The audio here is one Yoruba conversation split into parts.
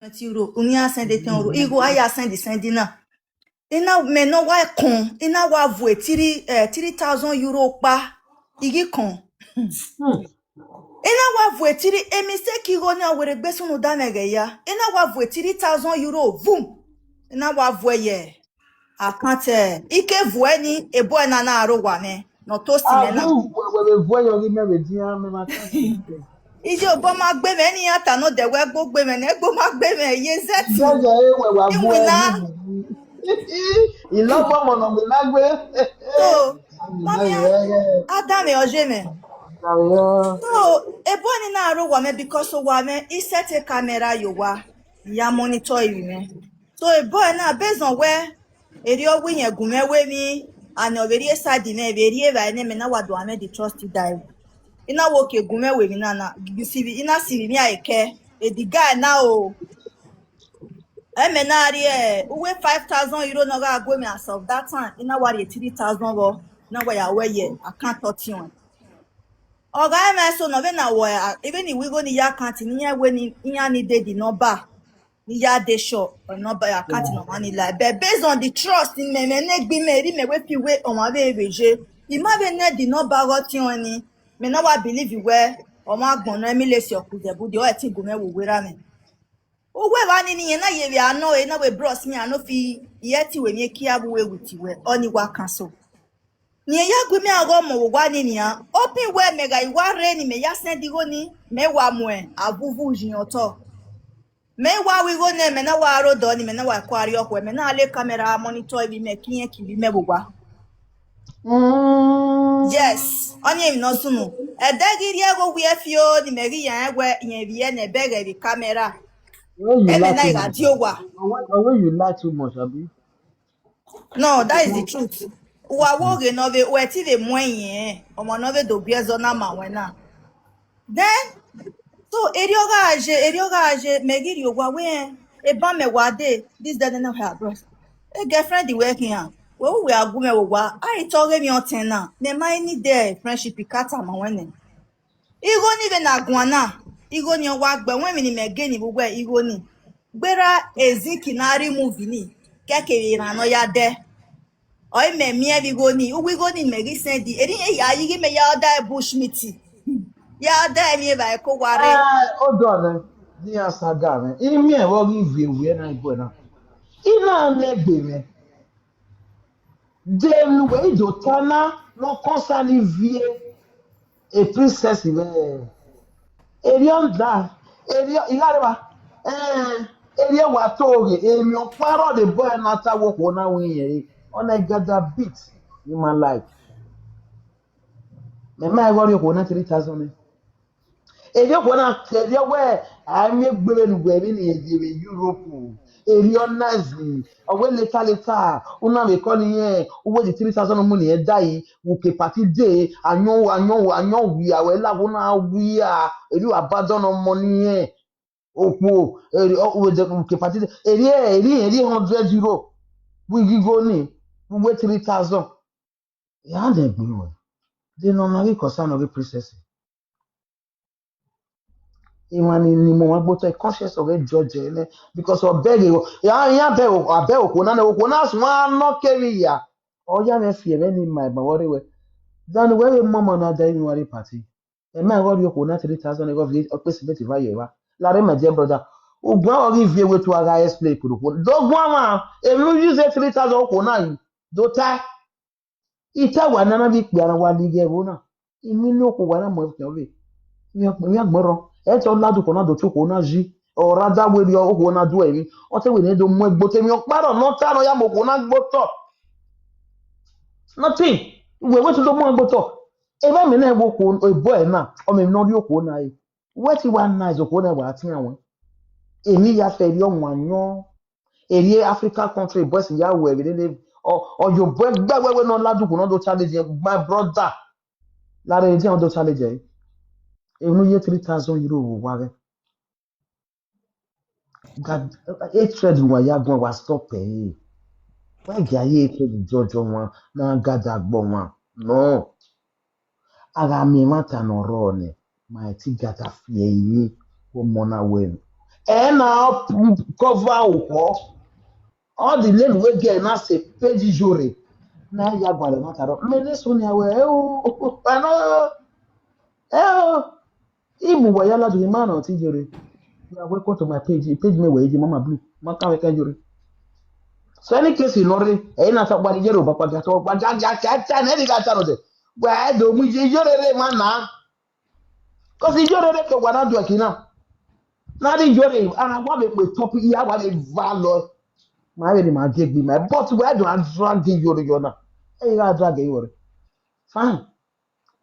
20 euros, on y a 100 euros. Il y a 100 dina. Ina maintenant wa con, ina wa voué tiri 3000 euros pa. Igi con. Ina wa voué tiri emise ki roni a were gbe sunu damege ya. Ina wa voué 3000 euros. Vum. Ina wa voué ye. Akante. Ike voué ni ebo na na aro wa me. No to si me na. We voyons me be dia me ma kan. Ije obo ma gbe me ni ata no de we gbo gbe me na egbo ma gbe me ye zeti. Jaja e we wa bo Iwina. il l'a pas mon nom lagbe. So, mami Adam e oje me. So, ebo ni na aro wa me because o wa me I set a camera yo wa. Ya monitor you me. So ebo na based on where eri owo yen gun me we mi and oberi side me eri e ba ne me na wa do ame the trust die. Ina wo ke gun me we mi na bisibi ina sibi mi aike e the guy na o emenari uwe 5,000 euro no ga go me as of that time ina wari 3,000 go na wa ya we ye account 31 oga eme so no be na wo even we go ni ya account ni ya we ni ya ni dey the number ni ya dey sure or number account no money like but based on the trust in me ne gbi me ri me we fi we o ma be beje I ma be ne the number go ti on ni me na wa believe you we o ma gbon na mi le si okuzebu de o ti go me wo we ra me Uwe wani ni na ye we ano e na we bros me ano fi yeti we me kia bu we wuti we oni wa cancel. Ni ya gwe me ago mo wani ni a open we mega iwa re ni me ya send go ni me wa mo e avuvu jin oto. Me wa we go ne me na wa ro do ni me na wa kwari okwe me na le camera monitor bi me kiyen ki bi me bugwa. Yes, onye mi no sunu. E degiri ego we fio ni me ri yan egwe yen bi e na bege bi camera. When you lie too much. when you lie too much, abi? No, that is the truth. Wa woge no ve we ti ve mwenye omo no ve do biezo na ma wena. Then so erioga aje megiri ogwa we e ba me wade this that na her bros. E girlfriend the working here. We agume ogwa I toge mi oten na. Me mai ni there friendship kata ma wene. Igo ni ve na gwana. Igo ni wa gbe wen mi ni megeni bugwe igo ni. Gbera ezikinari movie ni. Keke irano ya de. Oi me mie we go ni me send di eri ya yi me ya da bush meet ya da mi ba ko ware Hold on. Di asaga me. Imi e wo give we na ibo na. Ina negbe me. Dem we do tana no constantly vie a princess me. Eri on da. Eri ilare ba. Eri wa toge emi on paro the boy na ta wo ko na win ye. On I got that beat in my life. Me ma worry ko na 3,000. Eri ko na eri we ami gbere nu gbe ni e Europe. Eri on nazi. Owe later una me call yen owo di 3,000 mo ni e dai wo ke party day anyo wi awe la wo na wi a eri abandon money yen opo eri owo de ke party day eri 100 euro we go ni we 3,000 ya de gbe wo de no na concern of the princess Imani ni mo wa gboto conscious of a judge because of beg ya be oko na so no carry ya o ya me fie me ni my worry we dan we mama na da January party e ma worry oko na 3,000 go village o pese beti va yewa la re my dear brother ogun o ri vie we to aga explain kuro dogun ama e lu use 3,000 oko na yi do ta ita wa na bi pe ara wa lige wo na imi ni oko wa na mo fi owe mi agboro e to ladu ko na do choko na ji o rada we ri o ko na do emi o te we ni do mo egbo temi o paro no ta no ya mo ko na gbo to nothing we to do mo egbo to e ba mi na egbo ko e boy na o mi no ri o ko na e we ti wa na zo ko na wa tin awon emi ya fe ri o wanyo eri Africa country boys ya we bi le o yo boy gba we no ladu ko na do challenge my brother la re ti on do challenge enu ye 3,000 euro wa re God hatred wa ya gan wa stop e why ga ye hatred jojo won na gada gbo won no ara mi ma ta no ro ni ma ti gada fi eyi o mo na we and now cover all the lane we get now say page jure. Now ya gwale na taro. Me ne so ni awe o ano ibu wa yala do man on ti jure. You are welcome to my page. Page me we mama blue. Maka we ka jure. So any case in order, na so body jure papa ga to pa ja na di ga taro de. Wa do mu je jure re man na. Cause jure re ko wa na do akina. Na di jure ana wa be top iya wa be valor. My way my gig be my but where do I drag you na? You got drag you. Fine.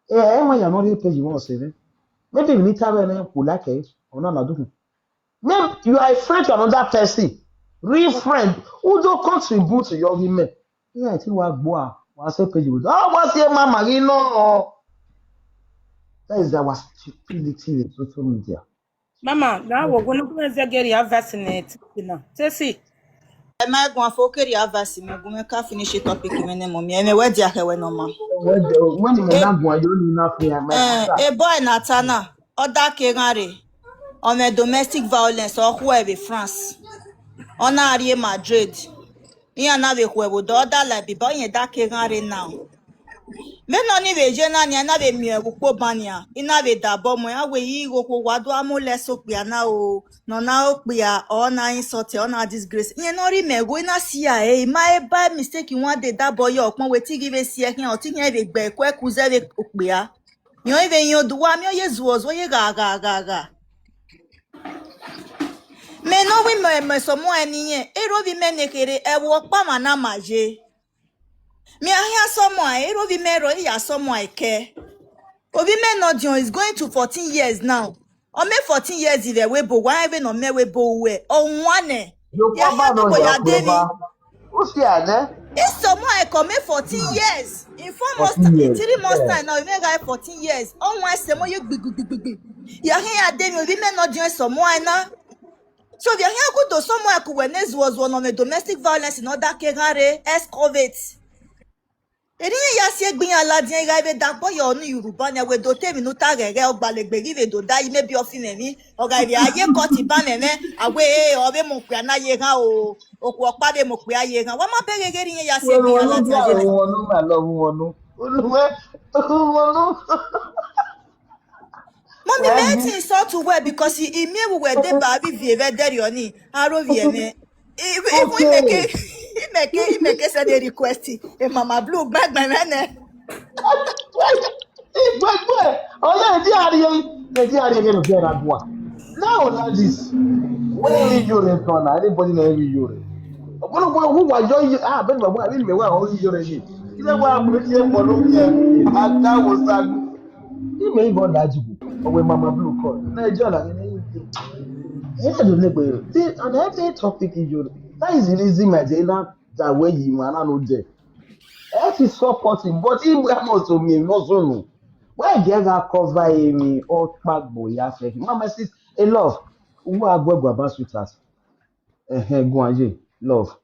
When you're not really page you want to say. Maybe you need to have an like it or not do. Maybe you are a friend to another person. Real friend who don't contribute to your women. Yeah, I think what boy was say page you. Oh, what's your mama? You know. That is our stupidity in social media. Mama, now we're going to get your vaccinated. See. My go for carry avasi me go make finish the topic me ne mommy. Me we dia hewe no ma. When you not going, you need nothing. A boy Natana, oda kegare. On a domestic violence or whoever France. On a Madrid. Iya na be whoever do oda like be boy da kegare now. Me no ni be je na ni na be mi ewo bania. Ina be da bo mo ya we yi go ko wado amole so pe na o. No na o pe a o na insult o na disgrace. Yen no ri me go na sia my by mistake one day that boy opon we ti give sia hin o ti hin be gbe ko ekuze be o pe a. Yon even yon do wa mi o yezu ozo ye ga. Me no we me so mo ani yen. Ero bi me nekere e wo pa mana maje. Me ahia someone Erovi mero ya someone care. Obi me no Dion is going to 14 years now. O me 14 years if we bo why even on me we bo we. O one. Ya Yoruba no ya demi. Who's here, If someone come 14 years in 4 months 3 months time now we guy 14 years. On one se mo you gbiggbiggbigbi. Ya ya demi obi me no Dion someone na. So we here go to someone who when was one on a domestic violence in other kegare excavate. Eri ya si egbin aladin ga ibe dapo yo nu Yoruba ni we do temi nu ta gege ogbalegbe give do da ime bi ofin emi oga ibe aye ko ti ba meme awe obe mo pe na ye kan o oku opa be mo pe aye kan wa ma pe gege ri ya si egbin aladin je me I love one. Mommy me so to well because he me we were dey ba bi vie ve there oni aro vie me he make send a request e mama blue bag my man Now, like this. When you return, anybody know you. Who was joining? But I didn't know how you already. You know what I'm going to follow me. And that was that. You may go that you. Or when Mama Blue called. Nigeria. And every topic is your. That is the reason my Jana that way you man no there. That is supporting, but he must to me no so no. Why get that cover me or back boy ya say. Mama says, "Hey love, who are go about sweetheart? Go on, love."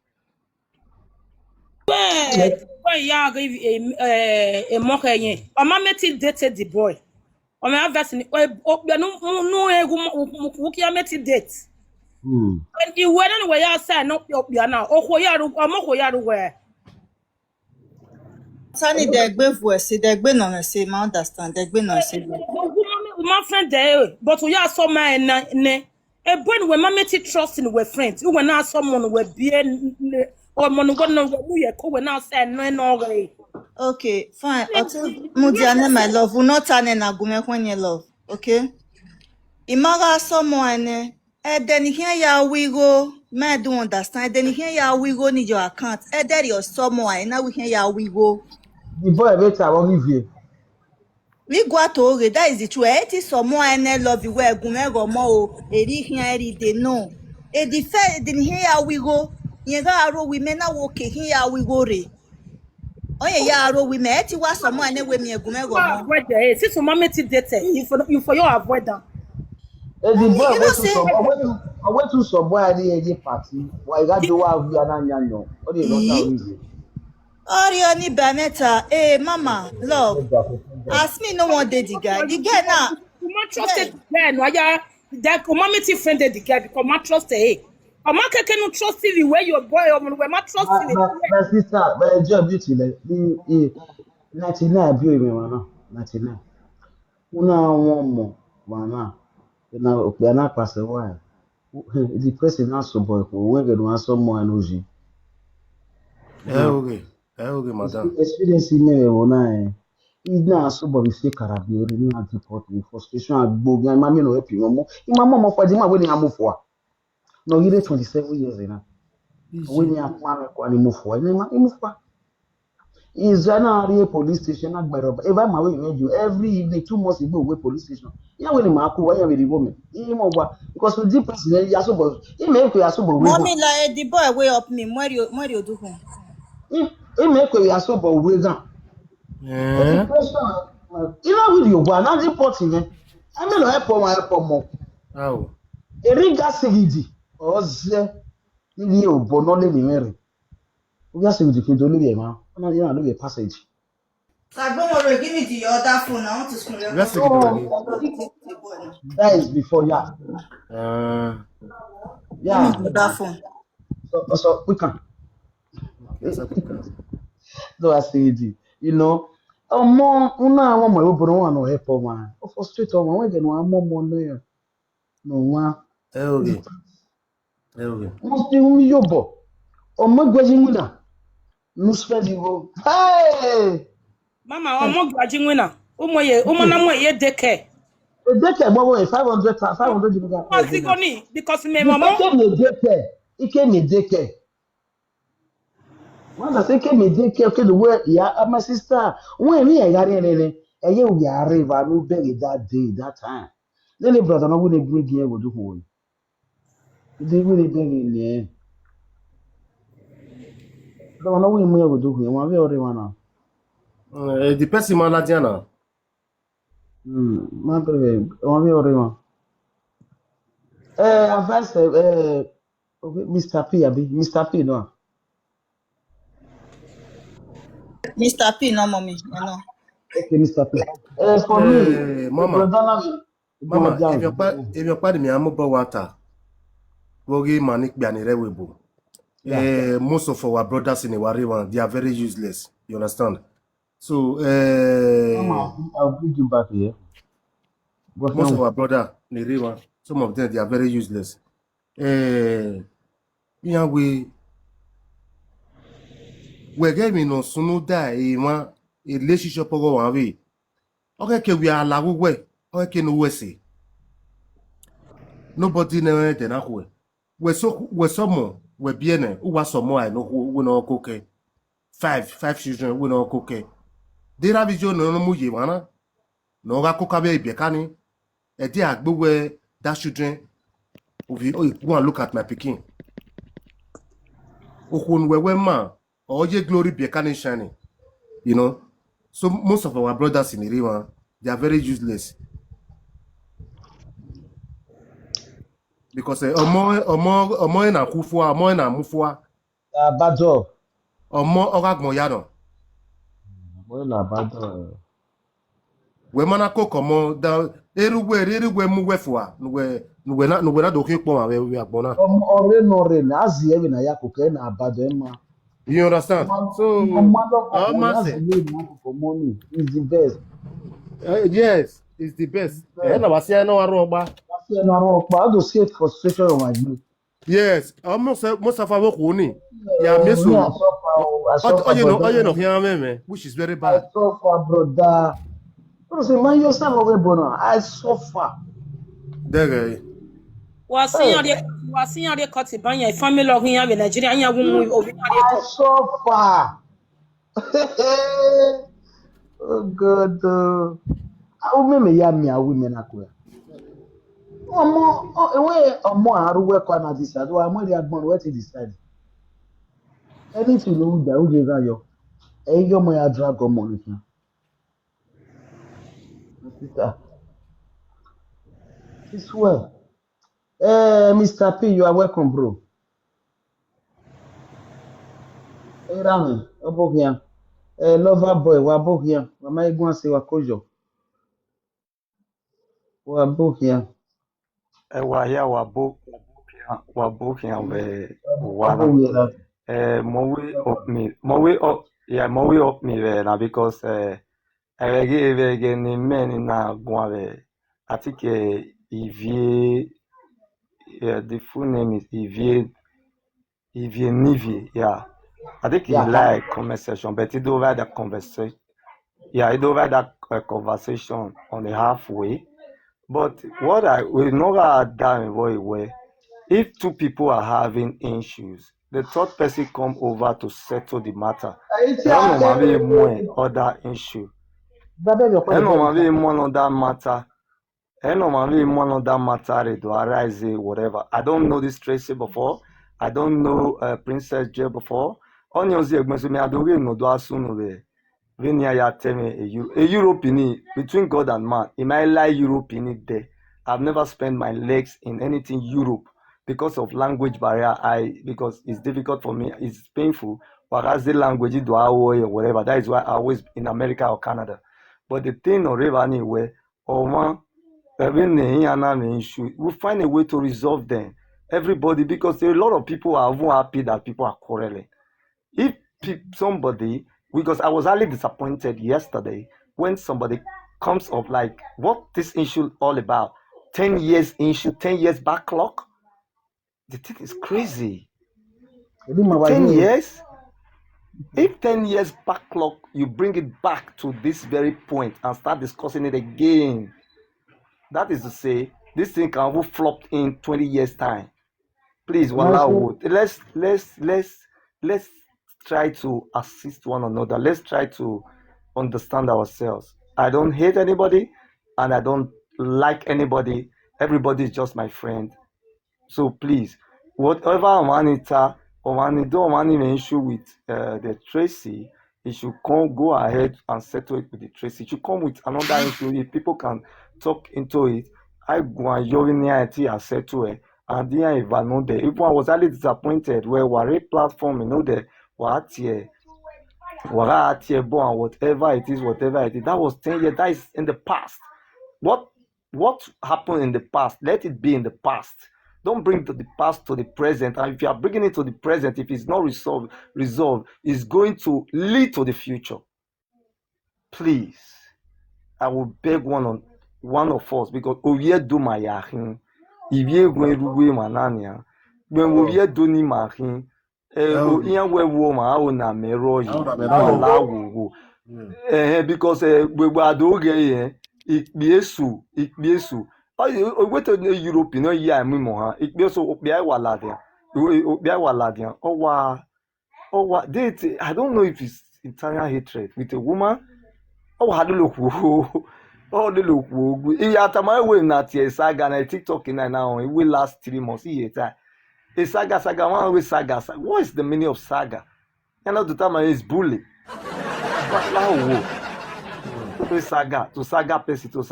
Well, yeah, give a mock yen. Or mamma dated the boy. Or my vaccine. No, Wukia met date. When you went away outside, not your piano, or Hoyaru, or Mokoyaru where. Sani degbe voice degbe no me say ma understand degbe no say My friend there, but we are so man. A boy when my trust in we friends, you were not someone with being or monogon we are going outside no way. okay fine Mudiane my love will not turn na gume when you love okay imaga someone then here ya we go me do understand then here ya we go need your account there your someone now we here ya we go The boy better won't give you. we go to that is the truth it is someone love you where gume go mo eri here eri dey no e the fair then here ya we go yen ga aro we me na wo ke here ya we go re oye ya aro we me eti wa someone we me gume go mo Avoid the since your mama dated, you for your avoid them. The boy you know say I went to some boy at the party. Why got to have you and no? What do you not reason? Orioni Bameta, mama, love. Ask me no one day the guy. The guy now. You not trusted then, why ya that mommy ti friend the guy because my trust eh. O ma keke no trust the way your boy or when my trust the My sister, my job duty like the 99 bi me wana 99. Una won mo wana. Na okpe na pass why. The person na so boy ko we get one so mo anoji. Okay, madam. Experience me wona ina so boy fi karabi ori ni deport me frustration agbo gan ma me no help you mo. Ima mo for the man we ni amofo a. No you 27 years now. We ni akwa me kwa ni mofo. Ni ma imofo. Is January police station agbero. If I'm away you every evening 2 months ago we police station. Ya we ni ma ku wa ya we the woman. Imo wa because the person ya so boy. He make ya so boy we gan. Mommy, like the boy way up me. Where you do home? He make ya so boy we gan. Eh? You know with you one na report me. I mean no help mo. How? Eriga sigidi. Oze ni obo no le ni mere. We are saying the kid only be ma. Na ya no be passage. Sagbomore, give me the other phone. I want to screen record. Let's take it away. The boy now. That is before yeah. Give me Yeah. the other phone. So we can. Let's have it. So I say it. You know, una wa mo obodo wa no help ma. O frustrate o ma we get no mo no. No wa. Okay. Mo ti umi yobo. O mo gwaji muna. No spend you. Hey! Mama, o mo gbaji nwina. Umo na mo ye deke. E deke gbo 500 you got. What's it going because me The mama deke me deke. Ike me deke. When I say ke me deke okay the way ya my sister. When me yare nene. Eye we yare va no beg that day that time. Then the brother no we bring here go do ho. They really beg in there. No no we me go do ho. Wa we ore wana. The person man la Diana. Ma breve. Wa we ore wana. Advice okay, Mr. P abi Mr. P no. Mr. P, no mommy. You know. Okay, Mr. P. For me, Mama, brother, if your party me amubo water, wogi manik bianire webo. Most of our brothers in Iwariwan, they are very useless. You understand? So, I'll bring you back here. most of our brothers in Iwariwan, some of them they are very useless. Yeah, we getting no sunu da a relationship go one way. Okay, we are la we. Okay, no we say. Nobody never then akwe. We someone we bien who was someone I know who no cook. Five children we no cook. They have vision no muye wana. No ga cook be bekani. E dey agbo that children. Go and look at my pikin. Okun we man. Or ye glory bekani shining. You know. So most of our brothers in Iriwan, they are very useless. Because omo na kufua, omo na mufua, bad job. omo ogagmo yano. Boy na bad job. We mana ko komo da erugwe mu wefua, nuwe na dokin po ma we agbona. Ore na azi ewe na yakuke na bad ema. You understand? So money is the best. Yes, it's the best. Na wasia na waro ogba. Wasia na waro ogba. I do see frustration on my view. Yes, most of our kuni. Yeah, meso. Oye no hiya meme, which is very bad. I suffer, brother. You say, man, yourself away, brother. I suffer. There. Wasinya de cut banya family of here in Nigeria anya wumu obi I suffer. Oh God. How many yami are women akwe? Omo aru we kwa na decide. O amo ri agbon we ti decide. Anything you do, you dey yo. E yo mo ya drag omo nìkan. Sister. It's well. Mr. P, you are welcome, bro. Hey, Rami, above here. Lover boy, we're above here. Am I going to say we're kojo? We're above here. Wahia wabukia we Abo wana. we na. Mowi up me na because evege ni men na gwawe. I think Ivie, the full name is Ivie Nivi. Yeah, I think he Yeah, like conversation, but he do over the conversation. Yeah, he do over that conversation on the halfway. But what we know that very well. If two people are having issues, the third person come over to settle the matter. Iti And ake normally more other issue. babe yo ko And e very normally more other matter. And normally one other matter to arise whatever. I don't know this Tracy before. I don't know Princess J before. Onion zi egbenso me adore no do asunu be. Venia ya teme a Europe in it, between God and man. In my life Europe in it there. I've never spent my legs in anything Europe because of language barrier. Because it's difficult for me, it's painful. Whereas the language do or whatever. That is why I always in America or Canada. But the thing or anywhere or one we find a way to resolve them. Everybody, because a lot of people are even happy that people are quarreling. If somebody, because I was highly disappointed yesterday when somebody comes up like, what this issue all about? 10 years issue, 10 years backlog? The thing is crazy. Ebi ma 10 waje. years? If 10 years backlog, you bring it back to this very point and start discussing it again. That is to say, this thing can be flopped in 20 years' time. Please, Maso let's try to assist one another. Let's try to understand ourselves. I don't hate anybody, and I don't like anybody. Everybody is just my friend. So please, whatever Manita or Manido Mani issue with the Tracy, it should go ahead and settle it with the Tracy. It should come with another issue if people can talk into it. I go and Yorinity and settle it. And then if I know there, even I was highly disappointed where Wari platform, there, what here, whatever it is, that was 10 years, that is in the past. What happened in the past, let it be in the past. Don't bring the past to the present. And if you are bringing it to the present, if it's not resolved, it's going to lead to the future. Please, I will beg one of us, because Oye do my yahin, if you going to be manania, when Oye do ni mahin, Oye we woman, I will not mirror you, because we were doing ikpiesu weto na Europe no ya mimo ha ikpiesu okpia waladia owa date. I don't know if it's internal hatred with a woman hadulokwu iya tama we na tie saga na TikTok na now it will last 3 months time a saga one way saga. What is the meaning of saga? You know, the time is bully. Saga to saga person.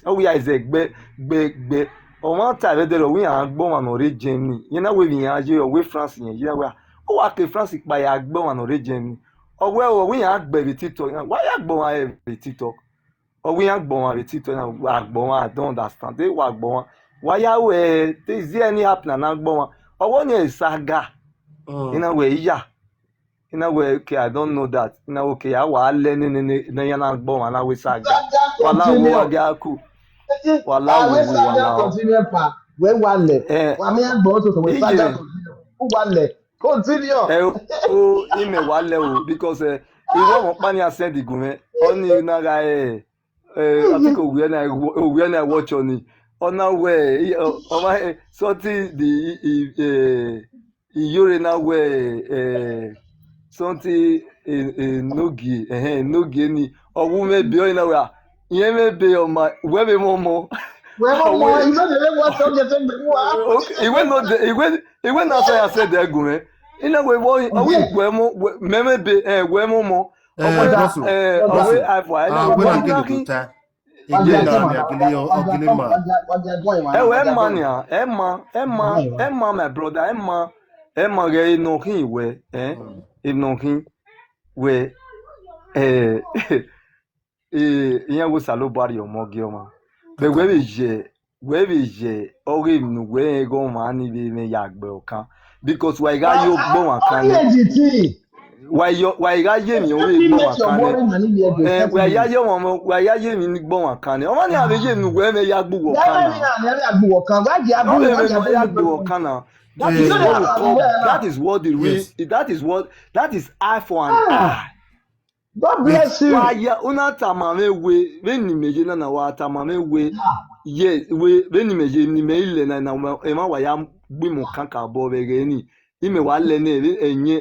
Oh, we are gbe. O one time there we are gbon an ore Germany. You know we yan je we France yen. You know we. O wa ke France pa ya gbon an ore Germany. O we yan gbe bi TikTok. Why ya gbon an bi TikTok? O we yan gbon an bi TikTok na wa gbon I don't understand. They wa gbon. Why ya we is there any happen na gbon? O won ye saga. You know we ya. You know, okay, I don't know that. You know, okay, I was learning na yana gbon and I we saga. Wala wo agaku. Wala we saga continue pa. We wale. Wa me agbo so we saga continue. Who wale? Continue. Ime wale o because iwo mo pa ni asend igun oni na ga I think we na watch oni. Ona we o ma something the yore na we something nogi nogi ni owu mebe o ina wa yen mebe o ma we be momo We mo you know the what subject be wa. Okay, iwe na say I said egun ina we wo owi we mo memebe we momo owe afwa ina we na ki Emma my brother Emma ge no hin we inohin we ìyẹn wo sàlóbárì ọmọge ọmọ gbẹgbẹ bí yẹ we be je ore nu we go mani be me yagbe okan because why ga yo gbon wan kan Only ni AGT. why ga ye mi o Don't we you gbon let wan your kan worry ni money be able to why ya ye why ya ye mi ni gbon wan kan ni o ma ni ave ye nu we me yagbu wo kan Never na never agbo work. Why the no agbo? be Why me the no agbo? yagbu wo kan na that You is know Eh, they what we have call well that now. is what the real yes. that is eye for an Ah, eye. God Eh, bless you. Waya una tamame we beni meje na wa tamame we ye we beni meje ni me ile na ema waya gbi mu kanka bo bege ni ime wa le ne enye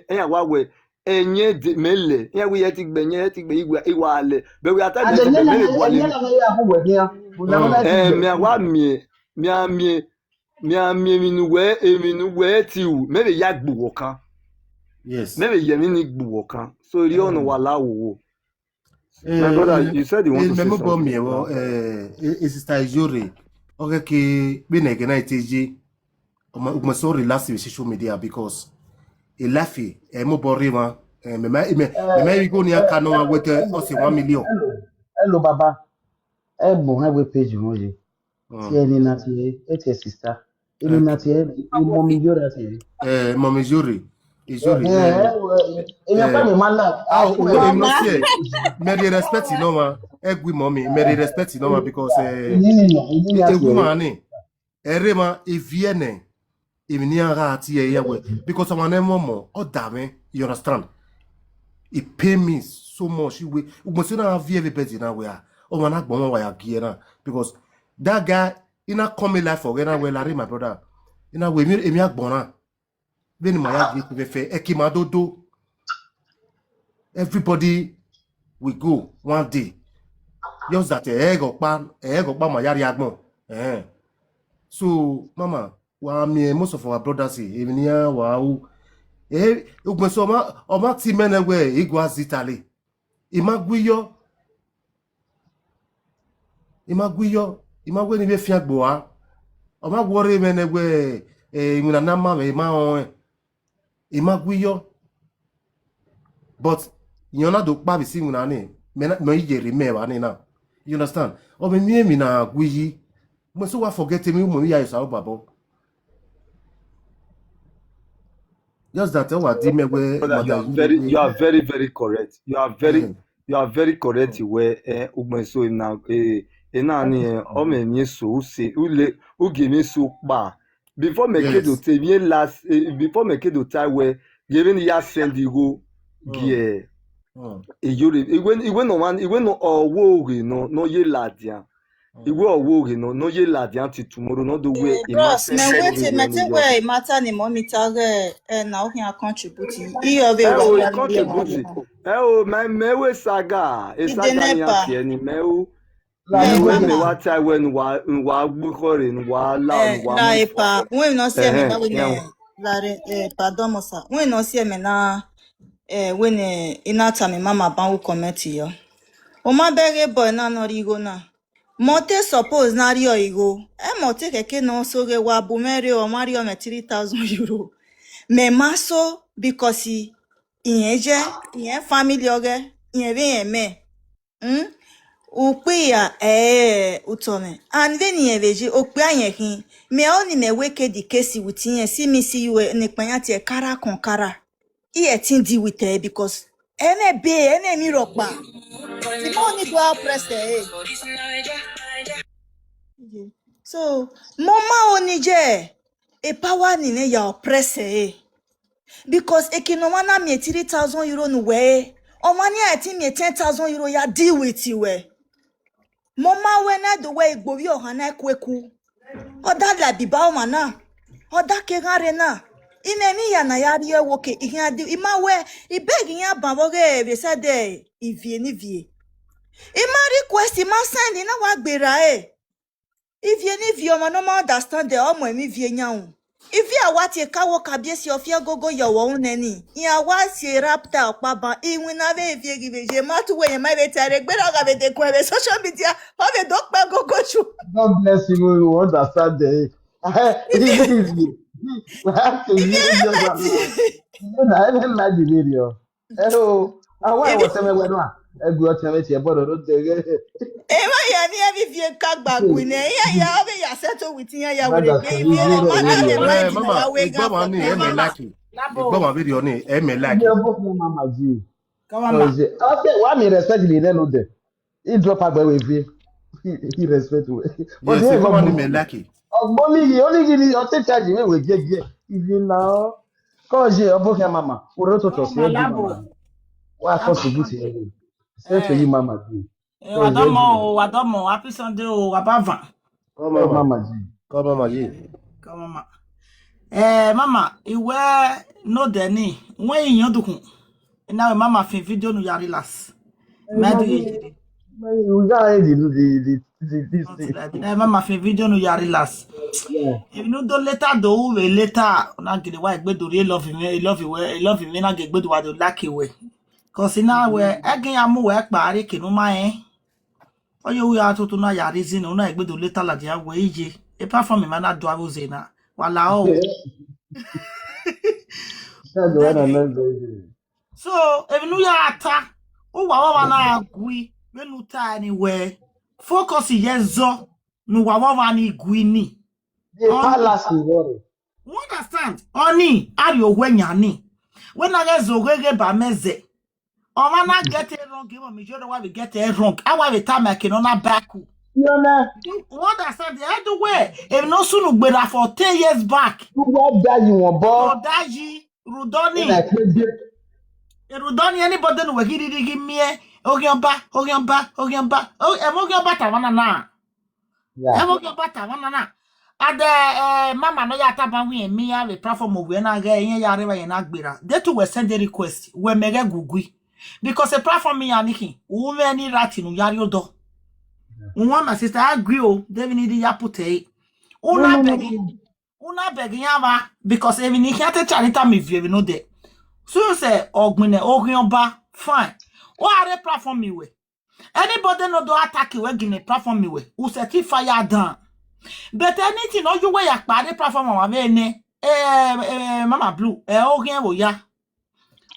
enya wa we enye de mele ya we yeti gbe nye yeti gbe igwa ale be we ata And yeti then gbe mele and gwale then I have work here. We never mm, let it me go. wa mie mi nu we ti u me be ya gbu wo kan yes. me be ye mi ni gbu wo kan so ri onu wa lawo. My brother, Eh, you said you want to say memo bo something. mi ewo sister Ijore oge ke be na gena iteji o so relax with social media because e lafi mo bori ma me go ni aka no with us 1 million. Hello, Baba. Hello, I will page you. Ti Mm. ẹni na ti ẹ sister. Èmi na Okay. ti ẹ ìmọ̀ mi yóò rà ti ẹ. Mom Ijore Èmi ọ̀pẹ mi máa ń là àfún ẹ̀ em lórí no Mama. see me dey respect no ma egwi mommy me dey respect no ma because ìyí ni àti egwu ẹ̀rẹ́. ma ni ere ma eviene emini ara ati ye we because I'm an momo o da me you understand it pay me so much we must not have everybody now we are oh man agbon wa ya gie na because that guy in a come life for na we Larry my brother in a we emi agbon na be ni ma ya gie pe fe e ki ma dodo everybody we go one day just that e go pa ma yari agbon so mama wa mi most of our brothers emi ya wa o ugbeso ọma ti menegwe igwa zitali imagwiyo imagwe ni be fi agbo ha ọma gwore menegwe imuna na ma me ma on imagwiyo but yona do pa bi si imuna ni me yere me wa ni na you understand o me mi na gwiyi mo so wa forget me mo ya isa babo just that wa di megwe Brother, mother you are very, very correct. You are very correct. Where ugbenso na ni ome mi so use ule uge mi so pa before me kedo yes te mi last before me kedo tie where giving ya send you go gie ejore iwe no owo ore no ye ladian iwe owo ore no ye ladian till tomorrow no the way Bros, imagine me tomorrow wait me when think you where matter ni mommy tage na o can contribute. Iyo be wa he wa ni contribute. Mewe saga. E Ide saga ni nepa. ati eni mewu. Làbí Mewe gbèdé. me Mama. wa tai we nwa gbukore nwa la nwa La mufo. epa. We no see me na we Yeah. ne la pardon mo sa. We no see me na we ne inata me mama ban wo comment yo. O ma bere boy na no rigo na. Mote suppose na rio igo. Mote keke no so ge wa bu mere o mario me 3,000 euro. Me maso because ìyẹn family oge ìyẹn be yẹn me ukpe ya utome and then ìyẹn veji okpe ayen kin me oni me weke di case with ìyẹn see me see you ni panya ti kara kon kara ìyẹn tin di with because ene be ene mi ropa ti mo ni do press so mama oni je e power ni ne ya oppress because ekinomana me 3,000 euro no way. O money I think me 10,000 euro ya deal with you we. Mama when I the way go yo hana kweku. O da la biba o mana. O da ke gare na. Ine mi ya na ya rie woke ihan di ima we I beg ya baboge we said dey ivie ni vie. Ima request ima send na wa gbera Ivie ni vie o ma no ma understand the o mo mi vie nyaun. If you what you kawo kabiesi of your go your own any, ya was ye rapta papa, in when I have you matu way my better, but I have the query social media, have a dog go shoot. God bless you. We understand the. We have to use your. I didn't like the video. Hello. Why was I when Egu oteme ti ebodo no dege. Ema ya ni evi vie kagba gwine. Ya obe ya settle with ya we Mada dey so vie you no man know. dey mind na Mama, ya we ga Igbama for ni 10 eme years. like. Igbama video ni eme like. You book me mama ji. Come on, ma. Okay, why me respect the no there. He drop agba we vie. He respect we. But Yes, he go Igbama ni book. me like. Only give you take charge we get here. If you now cause you book your mama. Oro to Come on, say ma, do labo. mama. Why force to good here? Say to Eh, you mama ji. Cause you Wadomo, Wadomo. Happy Sunday, oh, Wabava. Come Hey mama. mama ji. Come mama ye. Come on, ma. Mama, iwe no deni. When you do, now mama fin video no yari last. Medu ye. We got this thing. Mama fin video no yari last. Yeah. If you do later do we later na gide wa egbe do re love him na gegbe do wa do like we. Cause now we again amu we pare kinu ma oyo we atutu na ya reason na egbe do later la dia we ije. Apart from me na do abuze na. Wala o. That's the one I know, baby. So if you ya ata o wa na agui we nu ta anywhere. Focus yezo nu wa na igui ni. The palace is worry. You understand? Oni, are you when yani? When I get zogege ba meze. Or when I get it wrong, give me sure why we get it wrong. I want the time I can on a back. You know, You understand? The other way. If no soon better for 10 years back. you want that you want ball. Rodaji, And Rudoni. I can't get. Rudoni, anybody know where he did give me a Ogiamba. Oh, I'm Ogiamba Tawana na. Yeah. I'm Ogiamba Tawana. Ade mama no ya taba wi emi ya we platform we na ga yen ya rewa yen agbera they too we send a request we mege gugui because the platform ya niki wo me ni rati no yari odo one my sister agree o they need ya pute una beg ya ba because even if ya te charita me view no dey so say ogbine ogunba fine o are platform me we anybody no do attack we gine platform me we who set fire down. But anything no you way a party platform on Mama Blue, again wo ya.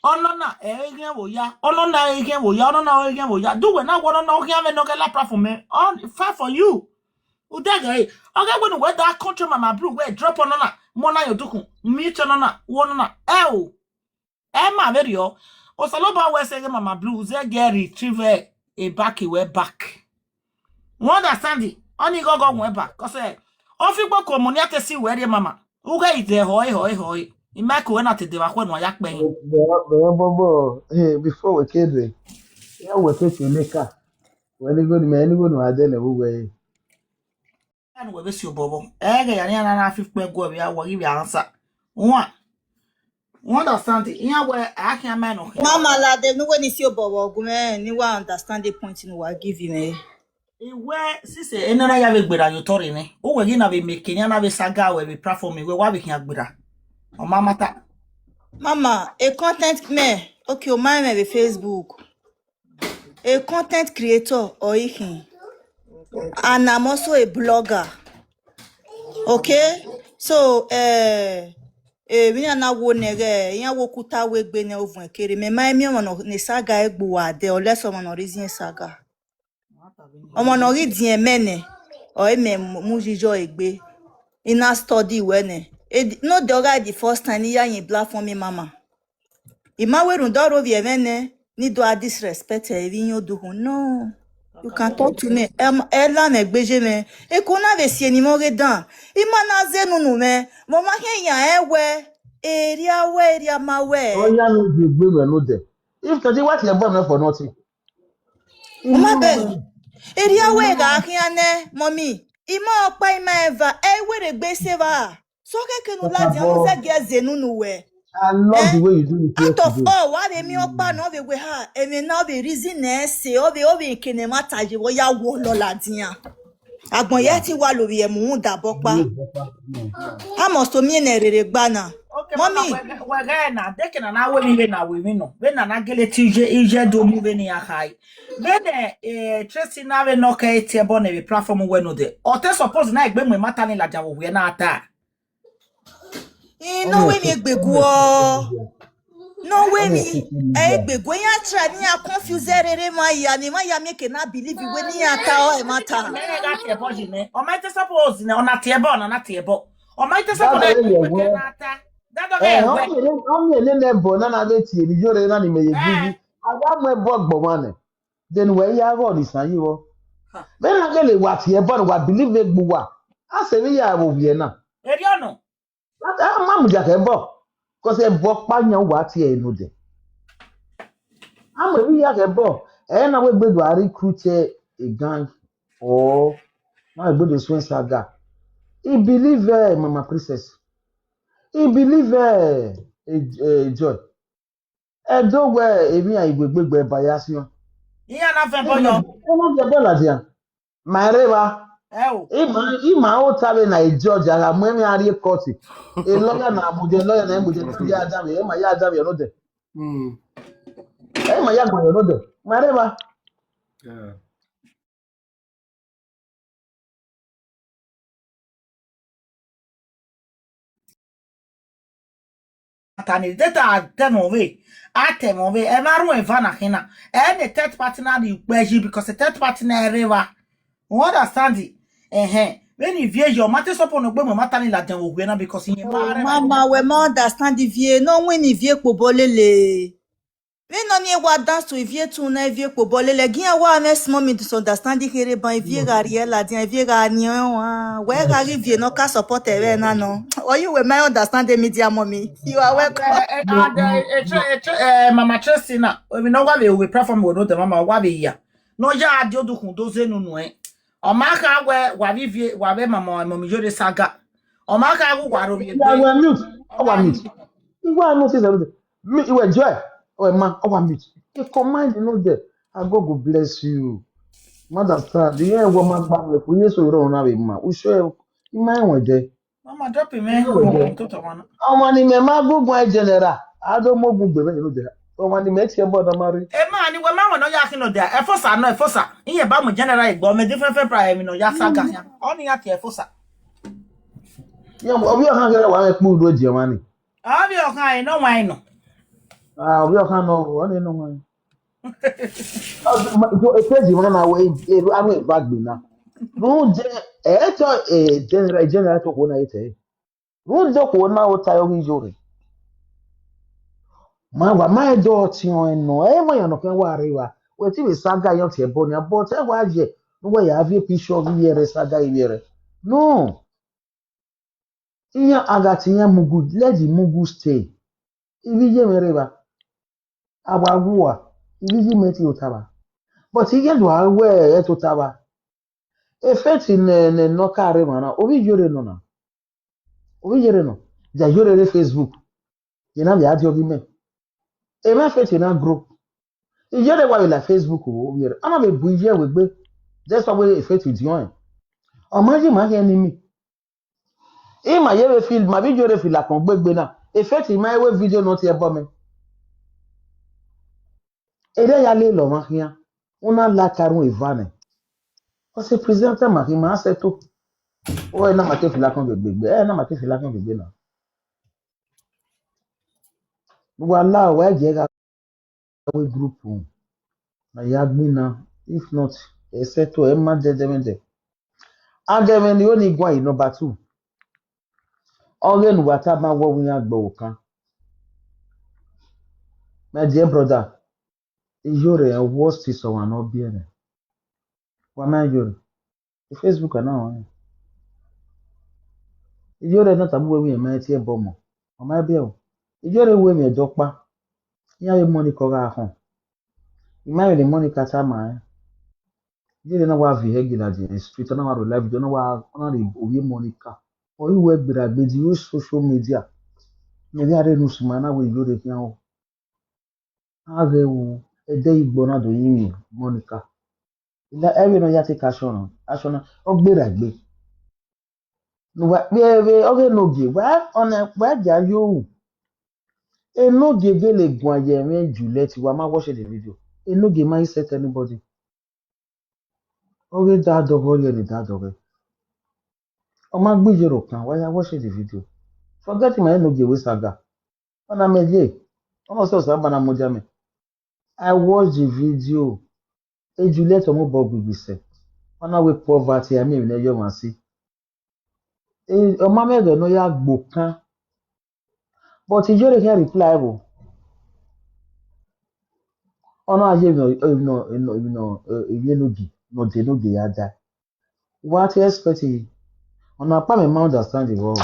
Oh no na, again wo ya. Oh no na again wo ya. Oh no again wo ya. Do we not want to know again no get la platform on fair for you. Udaga okay when we that country Mama Blue we drop on na mona yo duku meet on na one na ma very o saloba we say Mama Blue ze get retrieve a back we back. You understand it? Only go went back. Cause Ofibo communiate si where mama. Uga ite hoi. Imako when at the wakon wa yak ben. Before we came, yeah, we take your maker. When you go to me, anyone who had done a way. And we miss you, Bobo. Ega yana 50 go we are give you answer. One. You understand it? Yeah, where I can man. Mama la dem no when is your bobo gume ni wa understand the point in wa give you me. Iwe sise enana ya we gbera yo tori ni. O we na we make Kenya na we saga we platform we wa we kan gbera. O mama ta. Mama, a content me. Okay, o my me Facebook. A content creator or ikin. And I'm also a blogger. Okay? So we na wo nere, yan wo kuta we gbe ne ovun kere. Me mai mi ono ne saga egbo wa de o less of no reason saga. Omo no ri din emene o eme mujijo egbe. Ina study wene. No the already the first time ya yin platform me mama. Ima we run doro vi emene ni do a disrespect e vi yin oduhun. No. You can talk to me. Ela me gbeje me. E ko na ve si eni mo re dan. Ima na zenu nu me. Mo ma hen yan ewe. Area ma we. Oh, yeah, no, you bring me no there. If today what you're born for nothing. Oma be. Area we ga akiane mommy. Ima opa ima eva. E we re gbe seva. So ke no la di an se ge zenu nu we. I love the way you do it here Out of today. all, what they me opa no be we ha. E me now be reason e se obi kene mataje wo ya wo lo la dian. Agbon ye ti wa lori e mu da bopa. Ha must to me na rere gba na. Okay, Mommy, we ga na de ke na we na we no. We na gele ti ije do mu we ni ahai. We de Tracy na we no ka etie bo na we platform we no de. O te suppose na egbe mu mata ni laja wo we na ata. no we me gbegu o. No way Only ni speaking egbe gwe ya tra ni ya confuse rere ma ya ni ma ya make na believe we ni ya ta o mata. Me ga tie bo jine. O might suppose ne ona tie bo na tie bo. O might that suppose way you we go. na ata. That do get we. Only ne bo na na be tie ni jore na ni me ye Eh. bibi. Aga mo bo gbo mane. Then we ya go ni san yi wo. Me na ge le wa tie bo wa believe me gbu wa. A se ni ya bo bi na. Eri ono. That ma mu ja ke bo. Cause e bo pa nya wa tie enu de. I'm ya ke bo. Na we gbedu a recruit a gang or na we gbedu swing saga. He believe Mama Princess. He believe Joy. Do where emi a igbegbe bias Iya na fe bo yo. Ema je bola dia. Mareva. Eh o. Ima o tabe na George ala mu emi ari court. E lawyer na Abuja lawyer na Abuja na ya adam e ma ya adam yo no de. E ma ya gbo yo no de. Mareva. Yeah. Atani data atemove. Atemove. E maru e vana hina. E the third party na the gbeji because the third party na river. You understand it? When you view your matter support no gbe mo matter ni la den ogwe na because in mare na. Mama we ma understand the vie no when the vie po bolele. We no ni wa dance to vie tu na vie po bolele gian wa me small me to understand the here ban vie ga riela dia vie ga ni wa. We ga vie no ka support e na no. Or you we ma understand the media mommy. You are welcome. Mama Chelsea na we no wa we platform we no the mama wa be ya. No ya adio du kun doze nunu o ma ka we wa vivie wa be mama mama jode saga o ma ka go gwaro bi Ya we mute. O wa mute. Iwa no say say. Me iwe Joy. O ma o wa mute. E command no de. I go bless you. Mother stand. The year wo ma gba me ko yeso ro na be ma. O show e ma won je. mama drop me to to one Ọmọ ni me ma gugun general. Ado mo gun gbe me no de. Ọmọ ni me tie bodo mari. e ma ni we ma no ya kino there e fosa no e fosa iye ba mo general igbo me different prime no ya saga ya o ni ya tie fosa Yo obi o kan gere wa me pu do je mani. a bi o kan no wine no Ah obi o kan no o ni no wan. Jo e peji mo na we e anu e bag bi na. No je e to general to ko na ite. No je ko na o tayo wi jore. Ma wa ma do ti on no e mo yan no kan wa rewa. We ti be saga yo ti e bo ni abo te wa je. No we ya vi picture vi yere saga yere. No. Iya agati ya mugu let the mugu stay. Ibi je mereba. Agbaguwa. Ibi je meti otaba. But ihe do awe e to taba. Effect ne no kare mana. Obi jore no na. Obi jore no. Ja jore le Facebook. Je na bi adi obi me. E ma effect na grow. I jore wa la Facebook o obi re. Ama be bu ije we gbe. Just way effect with you. O ma je ma ke enemy. E ma ye we feel ma bi jore feel la kon gbegbe na. Effect ma we video no ti e bo me. Ede ya le lo ma hian. Una la karun evane. O se presenter ma ki ma seto. O e na ma te fila kan gbegbe. E na ma te fila kan gbegbe na. Wala wa je ga we group un. Na ya gbin na. If not, e seto e ma de demende. Ademe ni o ni gwa yi number 2. Ore nu wata ma wo wi agbo kan. My dear brother, ijore e worst is so an obi ene. Wa ma ijore. Facebook na wa. Ijore na tabu we ma ti e bomo. O ma bi o. Ijore we mi ejo pa. Ya ye money ko ga hon. Ima le money ka ta ma. Ijore na wa vi hegi la di street na wa ro live do na wa na le owi money ka. O yi we gbera gbe di use social media. Me bi are nu suma na we ijore fi an. Age wo ede igbo na do yin mi Monica. Ila ewe no ya te kashona. Ashona o gbera gbe. No wa be oge no ge wa ona wa ja yo. E no ge le gun aye me Juliet wa ma watch the video. E no ge ma set anybody. Oge da dogo ye ni da dogo. O ma gbe jero kan wa ya watch the video. Forget my no ge we saga. Ona meje. Almost so bana moja me. I watched the video. E Juliet omo bogu bise. Ona we poverty I mean na yo ma si. E o ma me go no ya gbokan. But you just can reply bo. Ona aje no de no ge ya da. What you expect? Ona pa me ma understand the world.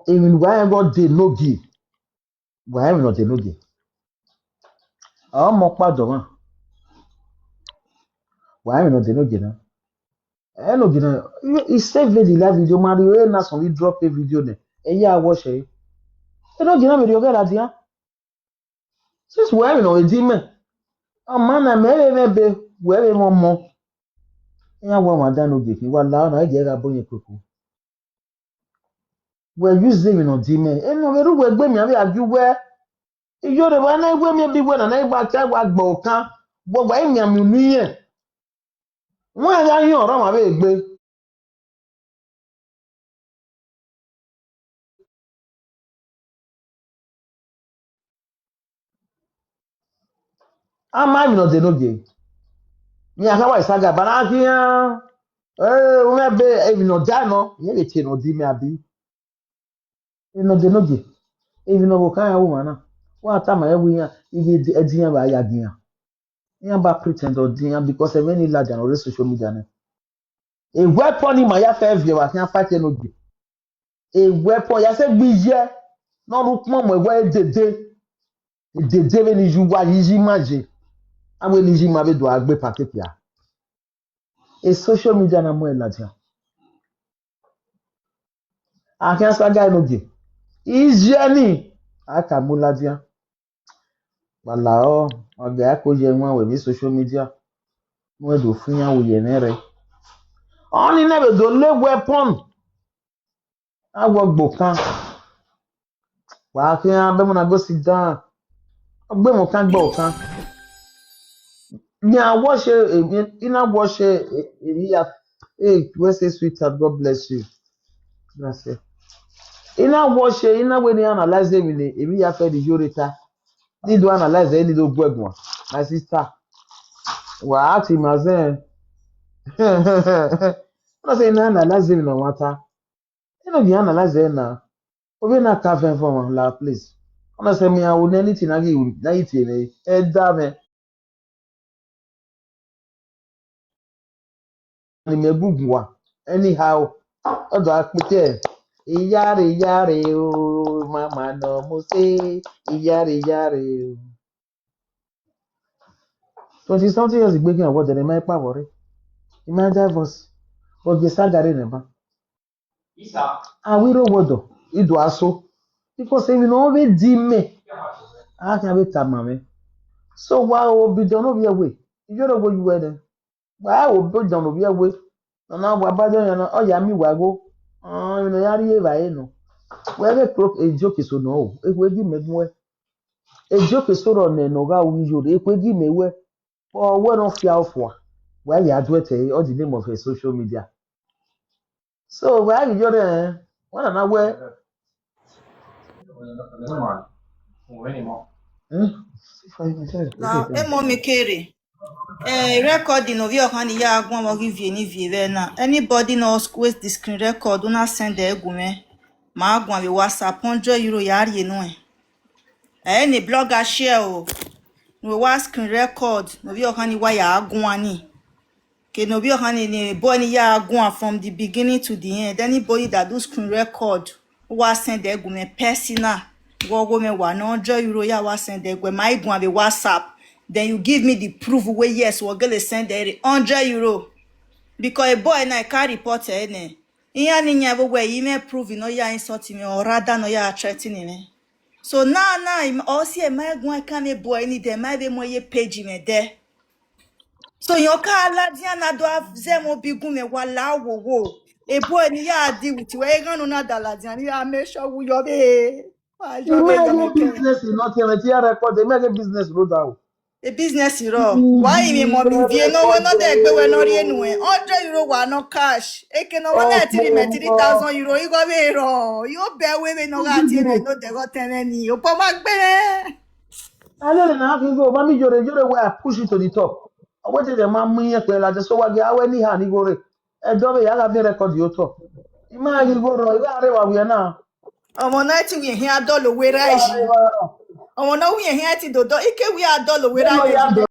Even why go de no gi. Why me no de no gi. Àwọn ọmọ pàjọ mà wàá rìn ọdẹ lóge náà ẹ lóge náà ìsèvé di live video máa rí ẹ náà sàn rí drop a video nẹ ẹ yá àwọṣẹ yìí ẹ lóge náà mi rí ọgá ìdájí á sísè wàá rìn ọdẹ dí mẹ ọmọ náà mẹrẹ mẹbẹ wẹrẹ wọn mọ ẹ yá wọ àwọn àdánù ògè kí wà láwọn náà ẹ jẹ ẹ ra bóyá kókó wẹ use rìn ọdẹ mẹ ẹ ní ọmọ irúwẹ gbé mi àbí àjúwẹ ìjọ rẹ wọn náà gbé mi bí wọn náà gbà tí wọn gbọ ọkan gbọgbà ẹmí àmì níyẹn wọn ẹ yá yín ọ̀rọ̀ wọn àbẹ gbé. Ama mi no de no ge. Mi aka wa isaga bana ki o me be e mi no da no. Ye le ti no di mi abi. E no de no ge. E mi no go kan ya wo mana. Wa ta ma ya wi ya igi ediyan ba ya giyan. Yan ba pretend or diyan because e many large on social media na. A weapon in my ya fe vie wa kan fight no ge. A weapon ya se gbi ye. No ru pon mo e dede. Dede be ni ju wa yi maje. Amwe ni ji ma be do agbe paket ya. A social media na mo e laja. Akin saga no ge. Ijiani akamuladia. Wala o oga ko je won we ni social media. Mo do fun yan wo ye nere. Oni na be do le weapon. Awo gbokan. Wa kin an be mo na go sit down. Ogbe mo kan gbo kan. Ni awo se ina wo se ya we say sweetheart, God bless you. That's it. Ina wo se ina we ni analyze me ni emi ya fe di yorita. Need to analyze any do gbegwon. My sister. Wa ati mazen. No say na analyze me no matter. You know the analyze na. Obi na ka fen for la please. Ona say me I will anything na give na it ni. E da me. Ni me gugwa. Anyhow, odo apete. Iyare o mama no mo say iyare o. 20 something years gbegin award dem mai pa wore. Imagine divorce. Oge sagare neba. Awiro wodo idu aso because if you know we di me I can be tamame. So why obi don no be away. You know go you were then. Why obi don no be away. Na wa ba don yan o ya mi wa go. You know yari e ba e no. We be croak a joke so no. E we gi megwe. A joke so ro ne no ga wi yo e we gi mewe. Or we no fear for. Why you advert all the name of a social media. So where you there? What am I where? Now, mommy carry. Recording of your honey ya agwa mo give you ni vie na. Anybody knows squeeze the screen record do not send the egume. Ma agwa we WhatsApp €100 yari no e. Any blogger share o. We wa screen record no your honey wa ya agwa ni. Ke no your honey ni boy ni ya agwa from the beginning to the end. Anybody that do screen record wa send the egume personal. Go me €100 ya wa send the egume ma igwa we WhatsApp. Then you give me the proof where yes we're gonna send the €100 because a boy na carry report ene. Iya ni nya bo where you may prove no ya insulting me or rather no ya threatening me. So now all see my go can a boy ni dem my be mo ye page me there. So your car la dia na do zemo bigu me wala wo. A boy ni ya deal with we gan na dala dia ni ya make sure we yo be. You make a business in not here record. They make a business road out. A business hero. Why me mommy vie no we no dey gbe we no ri enu e. 100 euro wa no cash. Eke no we na tiri me 3,000 euro. You go be ro. You be we no ga ti me no dey go tell ni. O po ma gbe. I don't know how you go. Mami jore where I push you to the top. I wait till the man me here like so what get any hand he go re. E do be ya ga be record you top. Imagine go ro. Ya re wa we na. Omo na ti we hin adolo we raji. Omo na we hin ati dodo. Ike we adolo we raji.